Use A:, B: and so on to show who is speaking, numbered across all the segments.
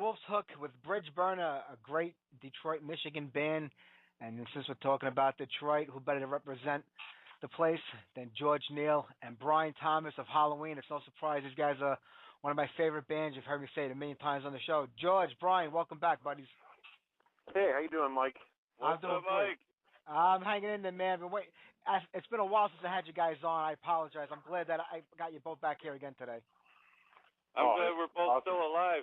A: Wolf's Hook with Bridge Burner, a great Detroit, Michigan band. And since we're talking about Detroit, who better to represent the place than George Neal and Brian Thomas of Halloween? It's no surprise these guys are one of my favorite bands. You've heard me say it a million times on the show. George, Brian, welcome back, buddies.
B: Hey, how you doing, Mike?
C: What's up, Mike?
A: I'm hanging in there, man. But wait, it's been a while since I had you guys on. I apologize. I'm glad that I got you both back here again today.
C: I'm glad we're both still alive.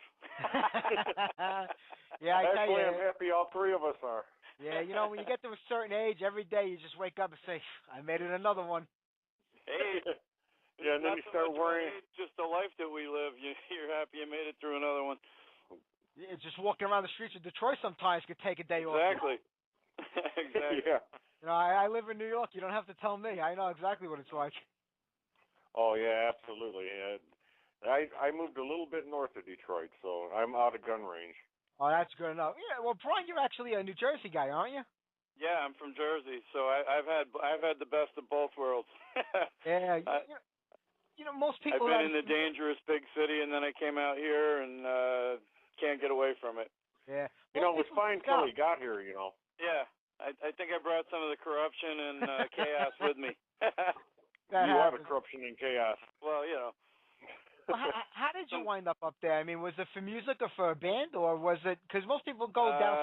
A: Yeah, I tell you.
B: Actually, I'm happy all three of us are.
A: Yeah, you know, when you get to a certain age, every day you just wake up and say, I made it another one.
C: Hey.
B: Yeah, and then you start worrying.
C: It's just the life that we live. You're happy you made it through another one.
A: Yeah, just walking around the streets of Detroit sometimes could take a day off.
C: Exactly. Exactly.
B: Yeah.
A: You know, I live in New York. You don't have to tell me. I know exactly what it's like.
B: Oh, yeah, absolutely. I moved a little bit north of Detroit, so I'm out of gun range.
A: Oh, that's good enough. Yeah, well, Brian, you're actually a New Jersey guy, aren't you?
C: Yeah, I'm from Jersey, so I've had the best of both worlds.
A: Yeah, you know, most people.
C: I've been in the dangerous big city, and then I came out here and can't get away from it.
A: Yeah,
B: you know, it was fine till he got here. You know.
C: Yeah, I think I brought some of the corruption and chaos with me.
B: You have a corruption and chaos.
C: Well, you know.
A: Well, how did you wind up there? I mean, was it for music or for a band, or was it because most people go down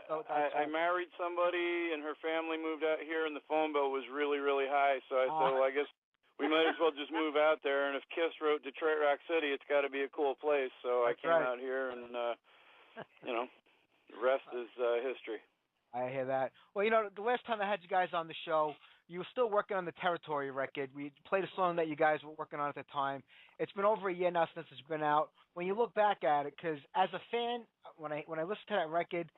A: south?
C: I married somebody, and her family moved out here, and the phone bill was really, really high. So I said, well, I guess we might as well just move out there. And if Kiss wrote Detroit Rock City, it's got to be a cool place. So I came out here, and you know, the rest is history.
A: I hear that. Well, you know, the last time I had you guys on the show, you were still working on the Territory record. We played a song that you guys were working on at the time. It's been over a year now since it's been out. When you look back at it, because as a fan, when I listen to that record,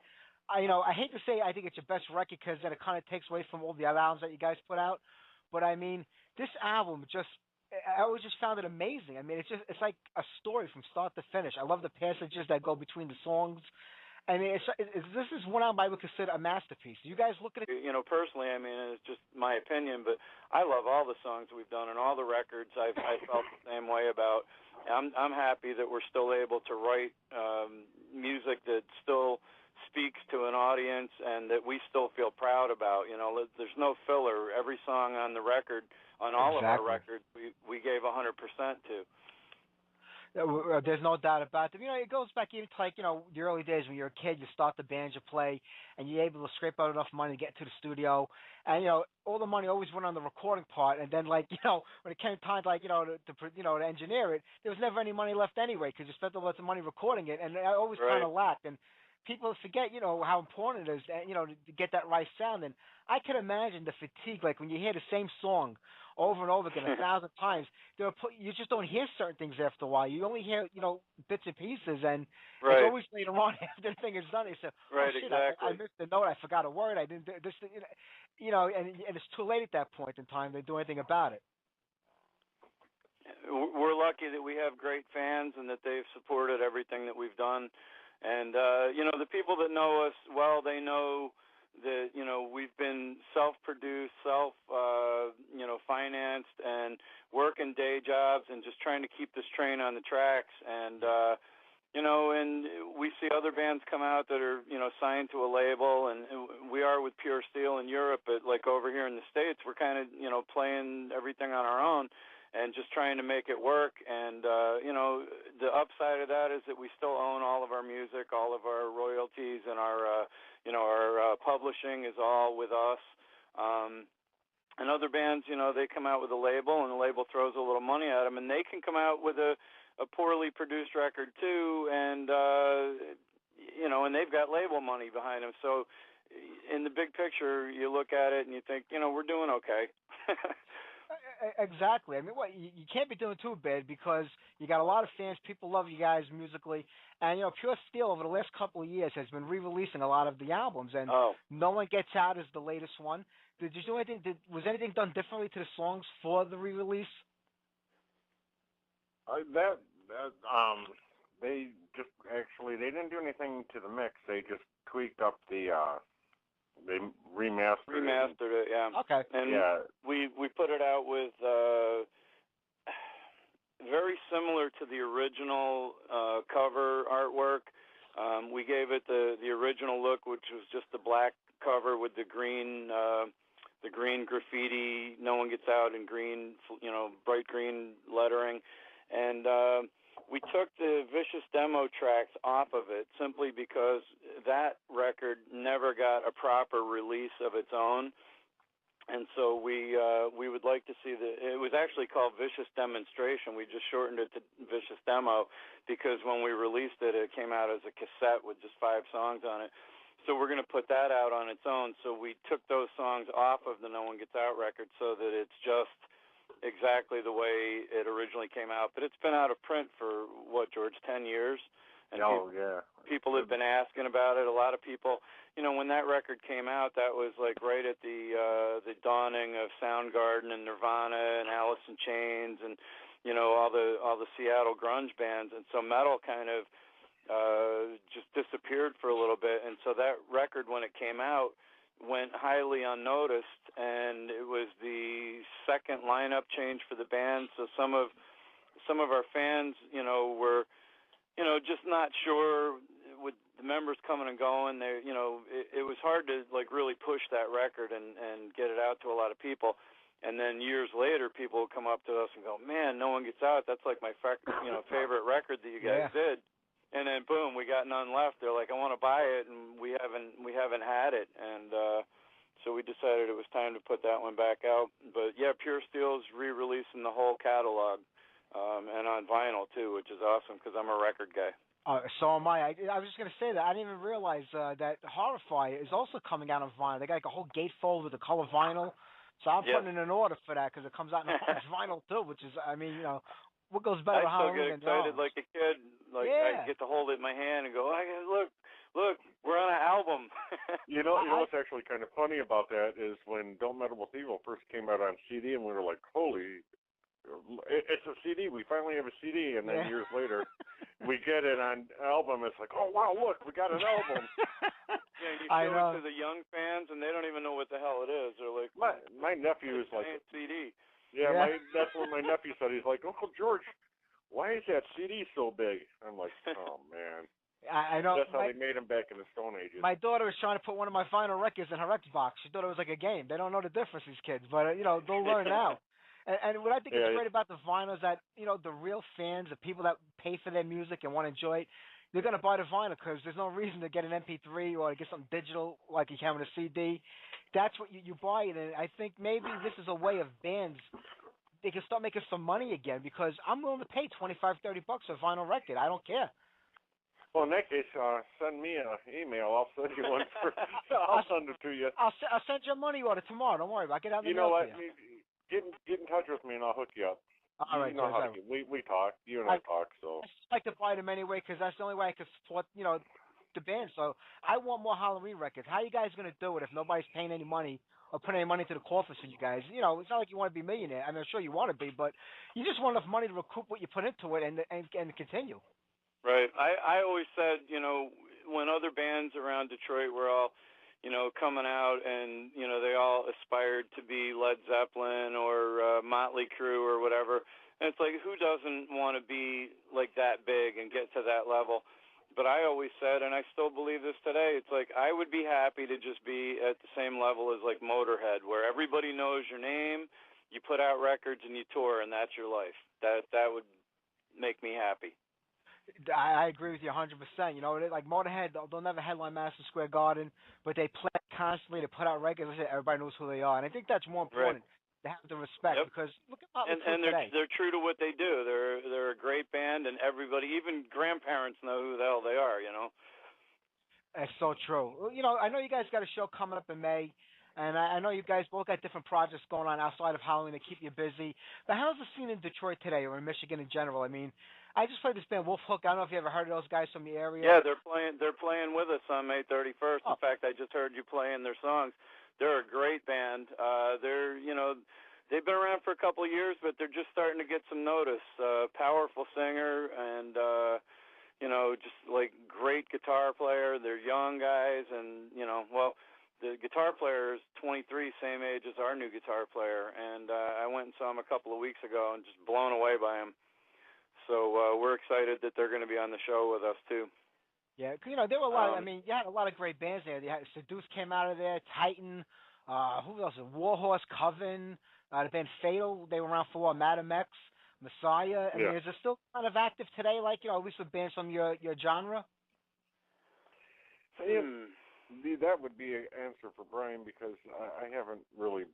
A: I hate to say I think it's your best record because then it kind of takes away from all the other albums that you guys put out. But I mean, this album I always just found it amazing. I mean, it's like a story from start to finish. I love the passages that go between the songs. I mean, this is one album I would consider a masterpiece. You guys look at it?
C: You know, personally, I mean, it's just my opinion, but I love all the songs we've done and all the records I felt the same way about. I'm happy that we're still able to write music that still speaks to an audience and that we still feel proud about. You know, there's no filler. Every song on the record, on all of our records, we gave 100% to.
A: There's no doubt about it. You know, it goes back even to like, you know, the early days when you're a kid, you start the band, you play, and you're able to scrape out enough money to get into the studio. And, you know, all the money always went on the recording part. And then, like, you know, when it came time, like, you know, to engineer it, there was never any money left anyway because you spent all that money recording it. And I always kind of lacked. And people forget, you know, how important it is, you know, to get that right sound. And I can imagine the fatigue, like when you hear the same song over and over again 1,000 times, you just don't hear certain things after a while. You only hear, you know, bits and pieces, and it's always later on after the thing is done. You say, oh, shit,
C: exactly.
A: I missed the note, I forgot a word, I didn't do this, you know, and it's too late at that point in time to do anything about it.
C: We're lucky that we have great fans and that they've supported everything that we've done. And, you know, the people that know us well, they know that, you know, we've been self-produced, you know, financed and working day jobs and just trying to keep this train on the tracks. And, you know, and we see other bands come out that are, you know, signed to a label, and we are with Pure Steel in Europe, but like over here in the States, we're kind of, you know, playing everything on our own and just trying to make it work. And, you know, the upside of that is that we still own all of our music, all of our royalties, and our, you know, our publishing is all with us. And other bands, you know, they come out with a label, and the label throws a little money at them, and they can come out with a poorly produced record too, and, you know, and they've got label money behind them. So in the big picture, you look at it and you think, you know, we're doing okay.
A: Exactly. I mean, you can't be doing too bad because you got a lot of fans. People love you guys musically, and you know, Pure Steel over the last couple of years has been re-releasing a lot of the albums, and No One Gets Out is the latest one. Did you do anything? Was anything done differently to the songs for the re-release?
B: They just actually they didn't do anything to the mix. They just tweaked up the. They remastered
C: it, yeah.
A: Okay.
C: And we put it out with very similar to the original cover artwork. We gave it the original look, which was just the black cover with the green graffiti. No one gets out in green, bright green lettering, and we took the Vicious demo tracks off of it simply because that record never got a proper release of its own. And so we would like to see it was actually called Vicious Demonstration. We just shortened it to Vicious Demo because when we released it, it came out as a cassette with just 5 songs on it. So we're going to put that out on its own. So we took those songs off of the No One Gets Out record so that it's just exactly the way it originally came out. But it's been out of print for, what, George, 10 years? And people have been asking about it. A lot of people, when that record came out, that was like right at the dawning of Soundgarden and Nirvana and Alice in Chains and all the Seattle grunge bands, and so metal kind of just disappeared for a little bit. And so that record, when it came out, went highly unnoticed, and it was the second lineup change for the band. So some of our fans, were just not sure with the members coming and going. They, it was hard to like really push that record and get it out to a lot of people. And then years later, people would come up to us and go, "Man, No One Gets Out. That's like my favorite record that you guys did." And then boom, we got none left. They're like, "I want to buy it," and we haven't had it. And so we decided it was time to put that one back out. But yeah, Pure Steel's re-releasing the whole catalog. And on vinyl, too, which is awesome because I'm a record guy.
A: So am I. I was just going to say that. I didn't even realize that Horrify is also coming out on vinyl. They got like a whole gatefold with the color vinyl. So I'm putting in an order for that because it comes out in vinyl, too, which is, what goes better with Halloween than
C: I still get excited like a kid. I get to hold it in my hand and go, look, we're on an album.
B: What's actually kind of funny about that is when Don't Meddle with Evil first came out on CD, and we were like, holy... It's a CD. We finally have a CD, and then years later, we get it on album. It's like, oh wow, look, we got an album.
C: You show it to the young fans, and they don't even know what the hell it is. They're like,
B: my nephew is like
C: CD.
B: That's what my nephew said. He's like, Uncle George, why is that CD so big? I'm like, oh man.
A: I know.
B: That's how they made them back in the Stone Ages.
A: My daughter was trying to put one of my vinyl records in her Xbox. She thought it was like a game. They don't know the difference, these kids, but they'll learn now. And what I think is great about the vinyl is that, the real fans, the people that pay for their music and want to enjoy it, they're going to buy the vinyl because there's no reason to get an MP3 or to get something digital like you can with a CD. That's what you buy it. And I think maybe this is a way of bands, they can start making some money again because I'm willing to pay $25, $30 for a vinyl record. I don't care.
B: Well, in that case, send me an email. I'll send you one. I'll send it to you.
A: I'll send you a money order tomorrow. Don't worry about it. I'll get out the mail
B: what?
A: for you.
B: Get in touch with me and I'll hook you up.
A: All right,
B: we talk. You and I talk. So
A: I just like to buy them anyway because that's the only way I can support the band. So I want more Halloween records. How are you guys gonna do it if nobody's paying any money or putting any money into the coffers for you guys? It's not like you want to be a millionaire. I mean, I'm sure you want to be, but you just want enough money to recoup what you put into it and continue.
C: Right. I always said when other bands around Detroit were all coming out and, they all aspired to be Led Zeppelin or Motley Crue or whatever. And it's like, who doesn't want to be like that big and get to that level? But I always said, and I still believe this today, it's like I would be happy to just be at the same level as like Motorhead, where everybody knows your name, you put out records and you tour, and that's your life. That would make me happy.
A: I agree with you 100%. Like Motorhead, they'll never headline Madison Square Garden, but they play constantly to put out records. Everybody knows who they are, and I think that's more important to have the respect because look at Motley Crue today.
C: They're true to what they do. They're a great band, and everybody, even grandparents, know who the hell they are.
A: That's so true. I know you guys got a show coming up in May. And I know you guys both got different projects going on outside of Halloween to keep you busy. But how's the scene in Detroit today or in Michigan in general? I mean, I just played this band Wolf Hook. I don't know if you ever heard of those guys from the area.
C: Yeah, they're playing with us on May 31st. In fact, I just heard you playing their songs. They're a great band. They've been around for a couple of years, but they're just starting to get some notice. Powerful singer and just like great guitar player. They're young guys, and the guitar player is 23, same age as our new guitar player, and I went and saw him a couple of weeks ago and just blown away by him. So we're excited that they're going to be on the show with us too.
A: Yeah, there were a lot. I mean, you had a lot of great bands there. You had Seduce came out of there, Titan. Who else? Warhorse, Coven, the band Fatal. They were around for a while. Madam X, Messiah. I mean, is it still kind of active today? Like, at least with bands from your genre.
B: So, that would be an answer for Brian because I haven't really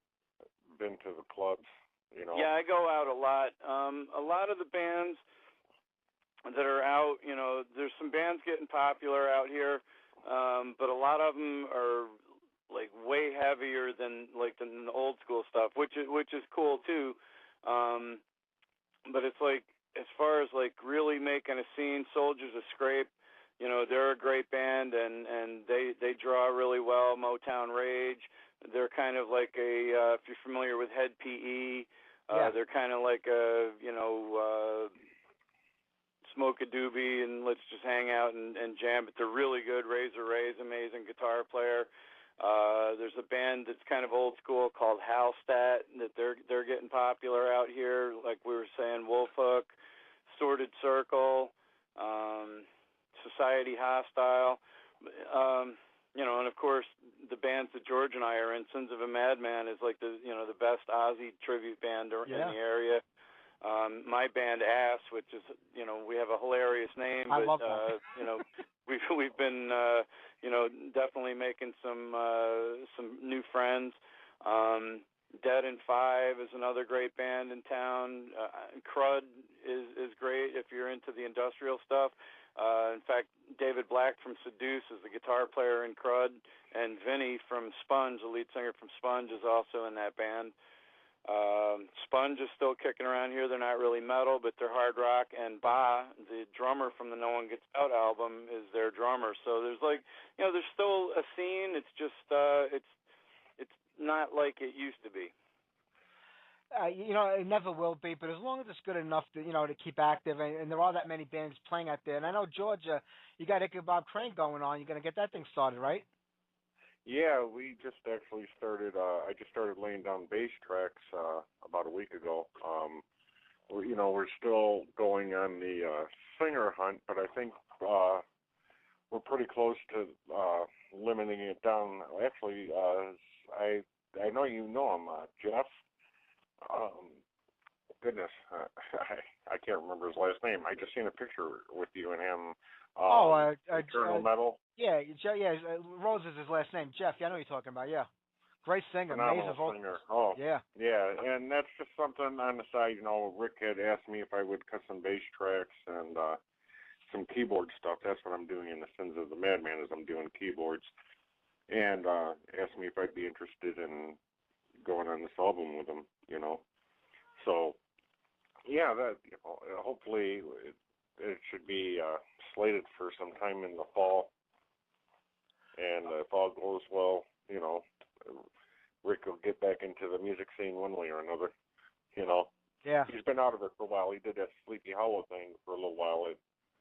B: been to the clubs.
C: Yeah, I go out a lot. A lot of the bands that are out, there's some bands getting popular out here, but a lot of them are like way heavier than the old school stuff, which is cool too. But it's like as far as like really making a scene, Soldiers of Scrape, they're a great band and they draw really well. Motown Rage, they're kind of like if you're familiar with Head PE, they're kind of like a smoke a doobie and let's just hang out and jam. But they're really good. Razor Ray's amazing guitar player. There's a band that's kind of old school called Halstat that they're getting popular out here. Like we were saying, Wolfhook, Sordid Circle, Society Hostile. And of course the bands that George and I are in. Sins of a Madman is like the best Ozzy tribute band in the area. My band Ass, which is we have a hilarious name,
A: I love that.
C: we've been definitely making some new friends. Dead in Five is another great band in town. Crud is great if you're into the industrial stuff. In fact, David Black from Seduce is the guitar player in Crud, and Vinny from Sponge, the lead singer from Sponge, is also in that band. Sponge is still kicking around here. They're not really metal, but they're hard rock. And Ba, the drummer from the No One Gets Out album, is their drummer. So there's there's still a scene. It's just it's not like it used to be.
A: It never will be, but as long as it's good enough to to keep active, and there are that many bands playing out there. And I know Georgia, you got Ichabod Crane going on. You're gonna get that thing started, right?
B: Yeah, we just actually started. I just started laying down bass tracks about a week ago. We're still going on the singer hunt, but I think we're pretty close to limiting it down. Actually, I know you know him, Jeff. Goodness, I can't remember his last name. I just seen a picture with you and him. Eternal Metal.
A: Yeah, Rose is his last name. Jeff, I know who you're talking about. Yeah, great singer, amazing
B: singer. Oh,
A: yeah,
B: and that's just something on the side. Rick had asked me if I would cut some bass tracks and some keyboard stuff. That's what I'm doing in the Sins of the Madman. Is I'm doing keyboards, and asked me if I'd be interested in going on this album with him. So yeah, that hopefully it should be slated for some time in the fall. And if all goes well, Rick will get back into the music scene one way or another.
A: Yeah.
B: He's been out of it for a while. He did that Sleepy Hollow thing for a little while.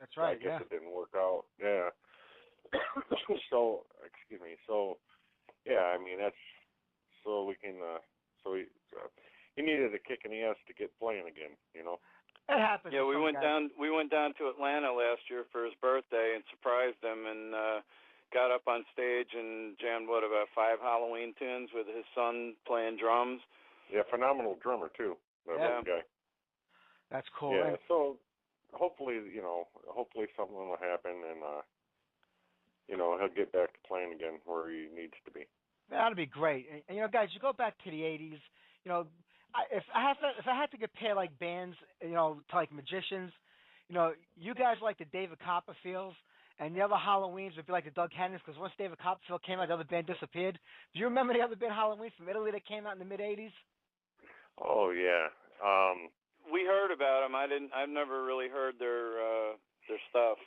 A: That's right.
B: I guess it didn't work out. Yeah. So, excuse me. So, yeah. I mean, that's so we can. He needed a kick in the ass to get playing again.
A: It happens.
C: Yeah, we went down to Atlanta last year for his birthday and surprised him and got up on stage and jammed about 5 Halloween tunes with his son playing drums.
B: Yeah, phenomenal drummer too. That guy.
A: That's cool.
B: Yeah, so hopefully something will happen and he'll get back to playing again where he needs to be.
A: That'd be great. And guys, you go back to the '80s. If I had to compare like bands, to like magicians, you guys like the David Copperfields, and the other Halloweens would be like the Doug Hennons, because once David Copperfield came out, the other band disappeared. Do you remember the other band Halloweens from Italy that came out in the mid '80s?
B: Oh yeah.
C: We heard about them. I've never really heard their stuff.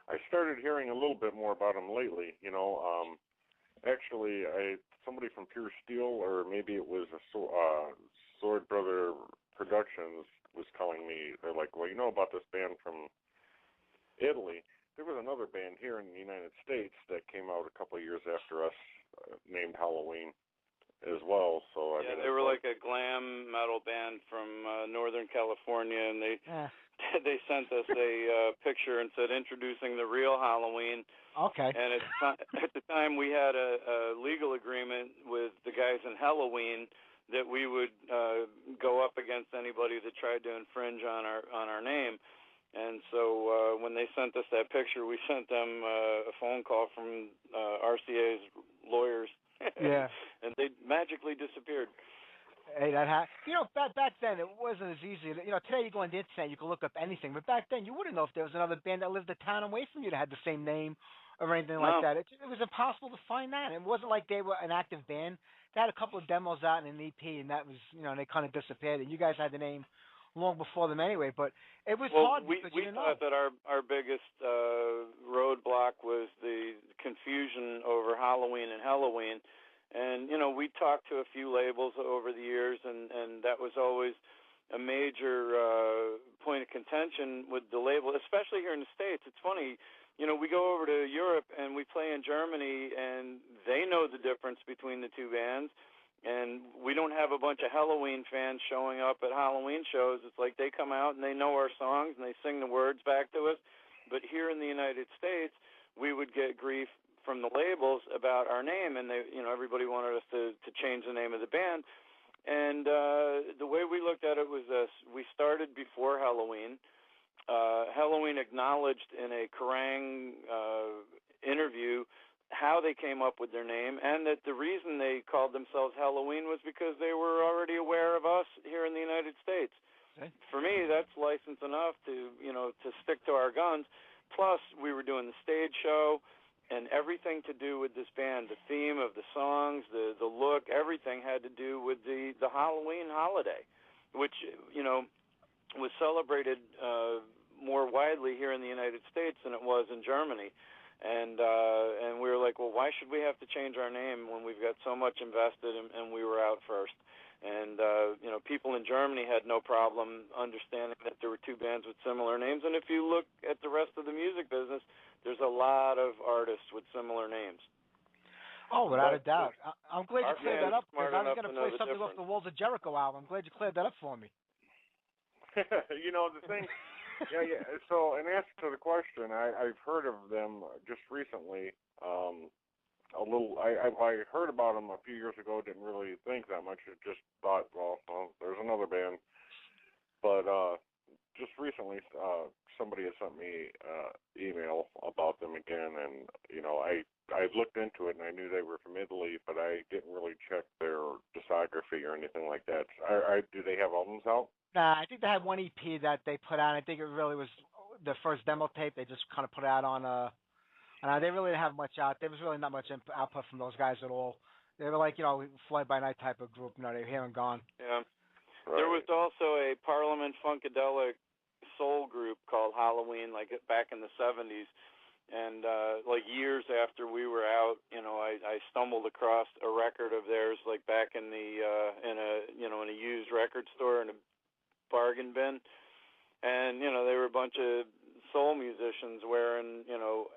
B: I started hearing a little bit more about them lately. Actually, somebody from Pure Steel, or maybe it was a Sword Brother Productions, was telling me. They're like, well, about this band from Italy. There was another band here in the United States that came out a couple of years after us, named Halloween, as well. So
C: they were like a glam metal band from Northern California, and they they sent us a picture and said introducing the real Halloween.
A: Okay.
C: And at the time we had a legal agreement with the guys in Halloween that we would go up against anybody that tried to infringe on our name. And so when they sent us that picture, we sent them a phone call from RCA's lawyers.
A: Yeah.
C: And they magically disappeared.
A: Hey, back then it wasn't as easy. Today you go on the internet, you can look up anything, but back then you wouldn't know if there was another band that lived a town away from you that had the same name or anything like that. It was impossible to find that. It wasn't like they were an active band. They had a couple of demos out in an EP, and that was, they kind of disappeared. And you guys had the name long before them anyway, but it was hard because you didn't know.
C: We thought that our biggest roadblock was the confusion over Halloween and Halloween. And, we talked to a few labels over the years, and that was always a major point of contention with the label, especially here in the States. It's funny, we go over to Europe and we play in Germany, and they know the difference between the two bands, and we don't have a bunch of Halloween fans showing up at Halloween shows. It's like they come out and they know our songs and they sing the words back to us. But here in the United States, we would get grief from the labels about our name, and they, everybody wanted us to change the name of the band. And the way we looked at it was this: we started before Halloween. Halloween acknowledged in a Kerrang interview how they came up with their name, and that the reason they called themselves Halloween was because they were already aware of us here in the United States.
A: Okay.
C: For me, that's license enough to stick to our guns. Plus, we were doing the stage show. And everything to do with this band, the theme of the songs, the look, everything had to do with the Halloween holiday, which, was celebrated more widely here in the United States than it was in Germany. And we were like, well, why should we have to change our name when we've got so much invested and we were out first? And, people in Germany had no problem understanding that there were two bands with similar names. And if you look at the rest of the music business, there's a lot of artists with similar names.
A: Oh, without a doubt. I'm glad you cleared that up, because I was going to play something off the Walls of Jericho album. I'm glad you cleared that up for me.
B: The thing, yeah. So, in answer to the question, I've heard of them just recently. A little. I heard about them a few years ago. Didn't really think that much. I just thought, well, there's another band. But just recently, somebody had sent me email about them again, and I looked into it, and I knew they were from Italy, but I didn't really check their discography or anything like that. Do they have albums out?
A: Nah, I think they had one EP that they put out. I think it really was the first demo tape. They just kind of put out on they really didn't have much out. There was really not much output from those guys at all. They were like, fly by night type of group. They're here and gone.
C: Yeah.
B: Right.
C: There was also a Parliament Funkadelic soul group called Halloween, like back in the 70s. And like years after we were out, I stumbled across a record of theirs, like back in in a used record store in a bargain bin. And they were a bunch of soul musicians wearing,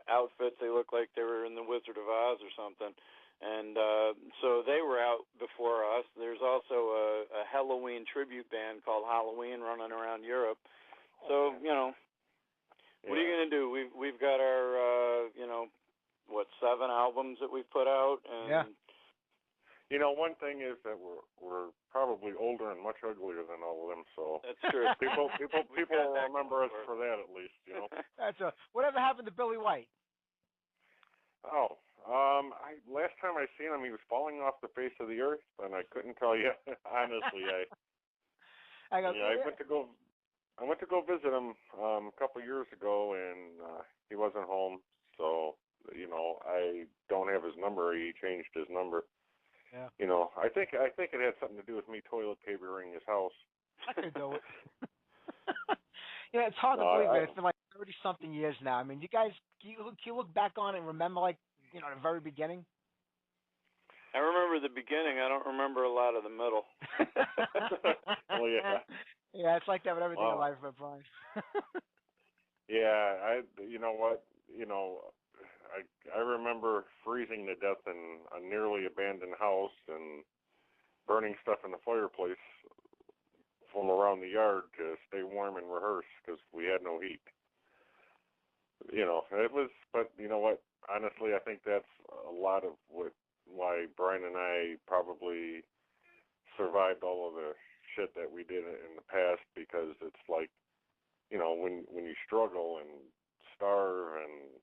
C: outfits. They looked like they were in the Wizard of Oz or something. And so they were out before us. There's also a Halloween tribute band called Halloween running around Europe. So, what are you going to do? We've got our, 7 albums that we've put out. And
A: yeah.
B: One thing is that we're probably older and much uglier than all of them. So
C: that's true.
B: People remember us for that at least.
A: That's whatever happened to Billy White?
B: Oh, last time I seen him, he was falling off the face of the earth, and I couldn't tell you honestly. I went to go visit him a couple of years ago, and he wasn't home. So I don't have his number. He changed his number.
A: Yeah.
B: I think it had something to do with me toilet papering his house.
A: I could do it. It's hard to believe it. It's been like 30-something years now. I mean, you guys, can you look back on it and remember, like, the very beginning?
C: I remember the beginning. I don't remember a lot of the middle.
B: Well, yeah.
A: Yeah, it's like that with everything in life, Brian.
B: Yeah, you know what? I remember freezing to death in a nearly abandoned house and burning stuff in the fireplace from around the yard to stay warm and rehearse because we had no heat. You know, it was, but you know what? Honestly, I think that's a lot of why Brian and I probably survived all of the shit that we did in the past, because it's like, you know, when you struggle and starve and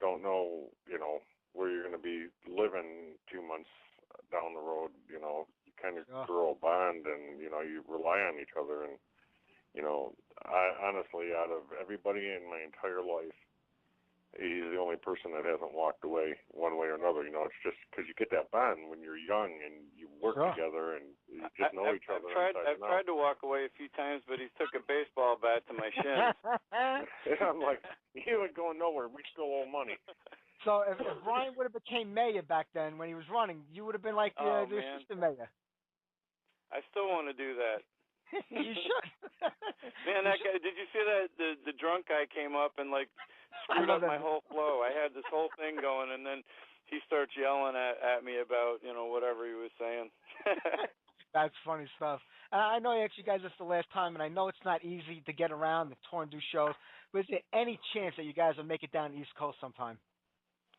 B: don't know, you know, where you're going to be living 2 months down the road, you know, you kind of grow a bond and, you know, you rely on each other. And, you know, I honestly, out of everybody in my entire life, he's the only person that hasn't walked away one way or another. You know, it's just because you get that bond when you're young and you work together and you just know each other.
C: I've tried to walk away a few times, but he took a baseball bat to my shin.
B: I'm like, he ain't going nowhere. We still owe money.
A: So if Brian would have became mayor back then when he was running, you would have been like the assistant mayor.
C: I still want to do that.
A: You should.
C: Man, that guy, did you see that? The drunk guy came up and like screwed up my whole flow. I had this whole thing going, and then he starts yelling at me about, you know, whatever he was saying.
A: That's funny stuff. I know actually, guys, this is the last time, and I know it's not easy to get around, to tour and do shows, but is there any chance that you guys will make it down the East Coast sometime?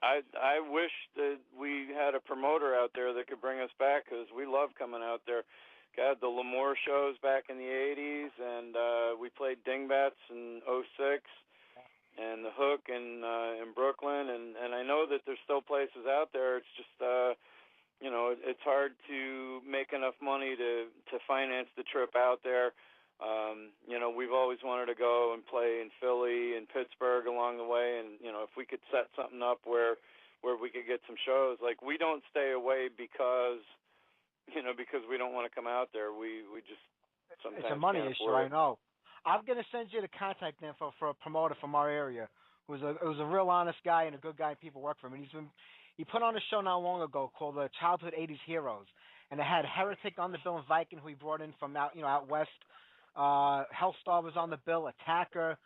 C: I wish that we had a promoter out there that could bring us back, because we love coming out there. God, the Lemoore shows back in the 80s, and we played Dingbats in 06, and the Hook in Brooklyn, and I know that there's still places out there. It's just, you know, it's hard to make enough money to finance the trip out there. You know, we've always wanted to go and play in Philly and Pittsburgh along the way, and, you know, if we could set something up where we could get some shows. Like, we don't stay away because, you know, because we don't want to come out there. We just sometimes
A: it's a money
C: can't
A: issue,
C: afford
A: I know. I'm going to send you the contact info for a promoter from our area who's a real honest guy and a good guy, and people work for him. And he put on a show not long ago called Childhood 80s Heroes, and it had Heretic on the bill and Viking, who he brought in from out west. Hellstar was on the bill, Attacker,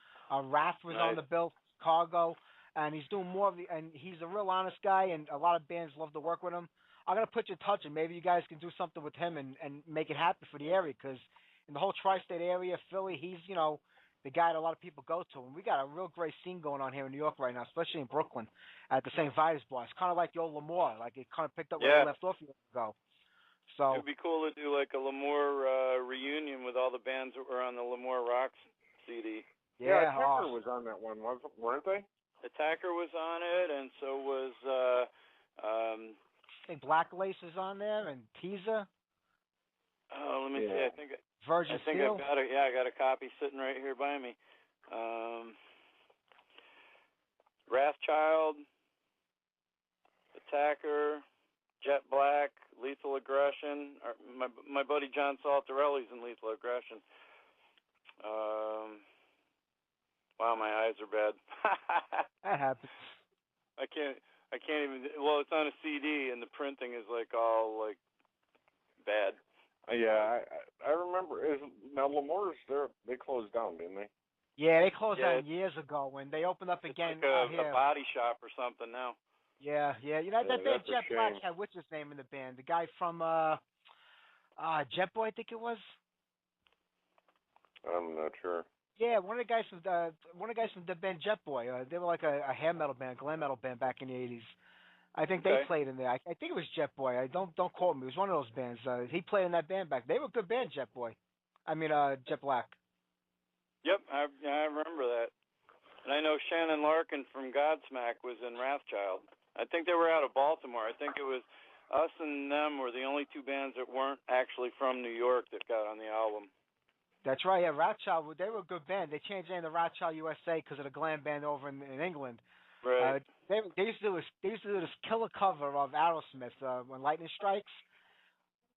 A: Wrath was on the bill, Cargo, and he's doing more of the, and he's a real honest guy, and a lot of bands love to work with him. I'm going to put you in touch, and maybe you guys can do something with him and make it happen for the area, because in the whole tri-state area, Philly, he's, you know, the guy that a lot of people go to. And we got a real great scene going on here in New York right now, especially in Brooklyn at the St. Vitus Bar. It's kind of like the old Lemoore. Like, it kind of picked up where they left off years ago. So
C: it'd be cool to do like a Lemoore reunion with all the bands that were on the Lemoore Rocks CD.
B: Yeah, Attacker was on that one, weren't they?
C: Attacker was on it, and so was
A: I think Black Lace is on there, and Teaser.
C: Oh, let me see. I think
A: Virgin Steel.
C: I got a copy sitting right here by me. Wrathchild, Attacker, Jet Black, Lethal Aggression. My buddy John Saltarelli's in Lethal Aggression. Wow, my eyes are bad.
A: That happens.
C: I can't even. Well, it's on a CD, and the printing is like all like bad.
B: Yeah, I remember. Now Lemoore's there. They closed down, didn't they?
A: Yeah, they closed down years ago when they opened up again.
C: It's like a body shop or something now.
A: Yeah. You know that band Jet Black had, what's his name in the band? The guy from Jet Boy, I think it was.
B: I'm not sure.
A: Yeah, one of the guys from the band Jet Boy. They were like a hair metal band, glam metal band back in the 80s. I think they played in there. I think it was Jet Boy. Don't quote me. It was one of those bands. He played in that band back. They were a good band, Jet Boy. I mean, Jet Black.
C: Yep, I remember that. And I know Shannon Larkin from Godsmack was in Wrathchild. I think they were out of Baltimore. I think it was us and them were the only two bands that weren't actually from New York that got on the album.
A: That's right. Yeah, Wrathchild. They were a good band. They changed their name to Wrathchild USA because of the glam band over in England.
C: Right.
A: They used to do this killer cover of Aerosmith, When Lightning Strikes.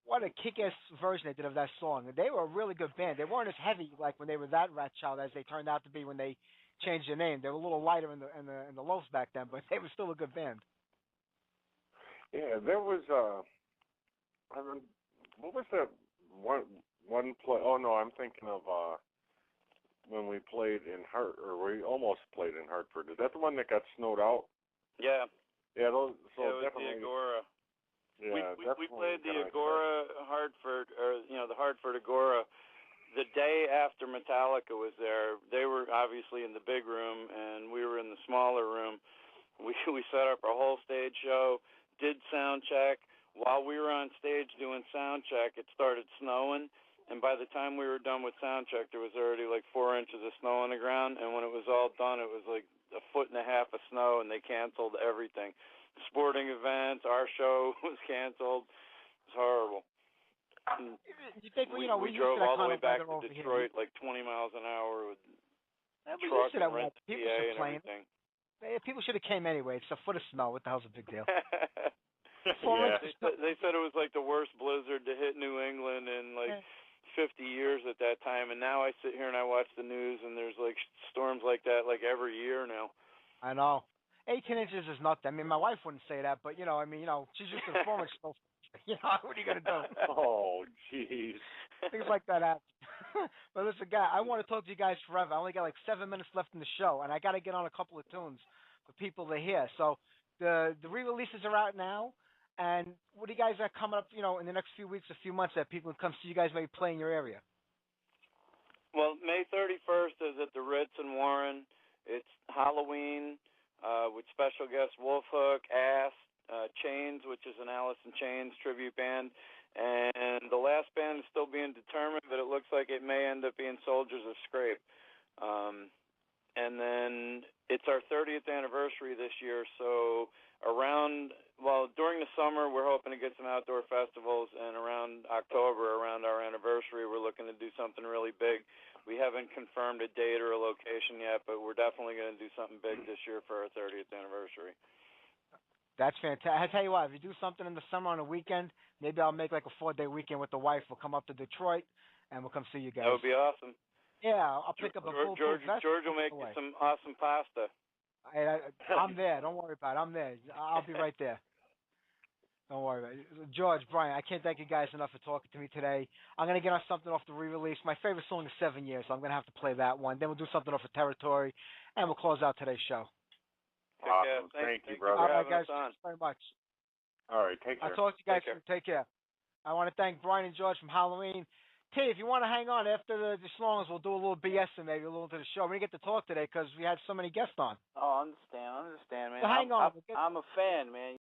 A: What a kick-ass version they did of that song. They were a really good band. They weren't as heavy like when they were that Wrathchild as they turned out to be when they changed their name. They were a little lighter in the lows back then, but they were still a good band.
B: Yeah, there was what was that one play? Oh no, I'm thinking of when we played in we almost played in Hartford. Is that the one that got snowed out?
C: Yeah.
B: Yeah, those. So
C: it was
B: definitely.
C: The Agora.
B: Yeah,
C: we played the Agora Hartford, or the Hartford Agora the day after Metallica was there, they were obviously in the big room, and we were in the smaller room. We set up our whole stage show, did sound check. While we were on stage doing sound check, it started snowing, and by the time we were done with sound check, there was already like 4 inches of snow on the ground, and when it was all done, it was like 1.5 feet of snow, and they canceled everything. Sporting events, our show was canceled. It was horrible.
A: You think,
C: we
A: we
C: drove all the way back to
A: here.
C: Detroit like 20 miles an hour with
A: We
C: truck
A: used to
C: and
A: that
C: rent the
A: people
C: PA
A: should
C: and
A: play.
C: everything.
A: People should have came anyway. It's a foot of snow. What the hell's the big deal?
B: Yeah.
C: They said it was like the worst blizzard to hit New England in like 50 years at that time, and now I sit here and I watch the news, and there's like storms like that like every year now.
A: I know. 18 inches is nothing. I mean, my wife wouldn't say that, but she's just a former snow. What are you gonna do?
B: Oh, jeez.
A: Things like that happen. But listen, guy, I want to talk to you guys forever. I only got like 7 minutes left in the show, and I got to get on a couple of tunes for people to hear. So the re-releases are out now, and what do you guys got coming up? In the next few weeks, a few months, that people can come see you guys maybe play in your area.
C: Well, May 31st is at the Ritz in Warren. It's Halloween with special guests Wolfhook, Ass, Chains, which is an Alice in Chains tribute band, and the last band is still being determined, but it looks like it may end up being Soldiers of Scrape. And then it's our 30th anniversary this year, so during the summer we're hoping to get some outdoor festivals, and around October, around our anniversary, we're looking to do something really big. We haven't confirmed a date or a location yet, but we're definitely going to do something big this year for our 30th anniversary.
A: That's fantastic. I tell you what, if you do something in the summer on a weekend, maybe I'll make like a 4-day weekend with the wife. We'll come up to Detroit, and we'll come see you guys.
C: That would be awesome.
A: Yeah, I'll pick up a full
C: George will make you some awesome pasta.
A: I'm there. Don't worry about it. I'm there. I'll be right there. Don't worry about it. George, Brian, I can't thank you guys enough for talking to me today. I'm going to get on something off the re-release. My favorite song is 7 Years, so I'm going to have to play that one. Then we'll do something off of Territory, and we'll close out today's show.
B: Awesome. Thank you, brother.
A: All right, guys. Thanks very much.
B: All right, take care.
A: I'll talk to you guys soon. Take care. I want to thank Brian and George from Halloween. T, if you want to hang on after the songs, we'll do a little BS and maybe a little into the show. We didn't get to talk today because we had so many guests on.
D: Oh, I understand, man.
A: So hang on.
D: I'm a fan, man.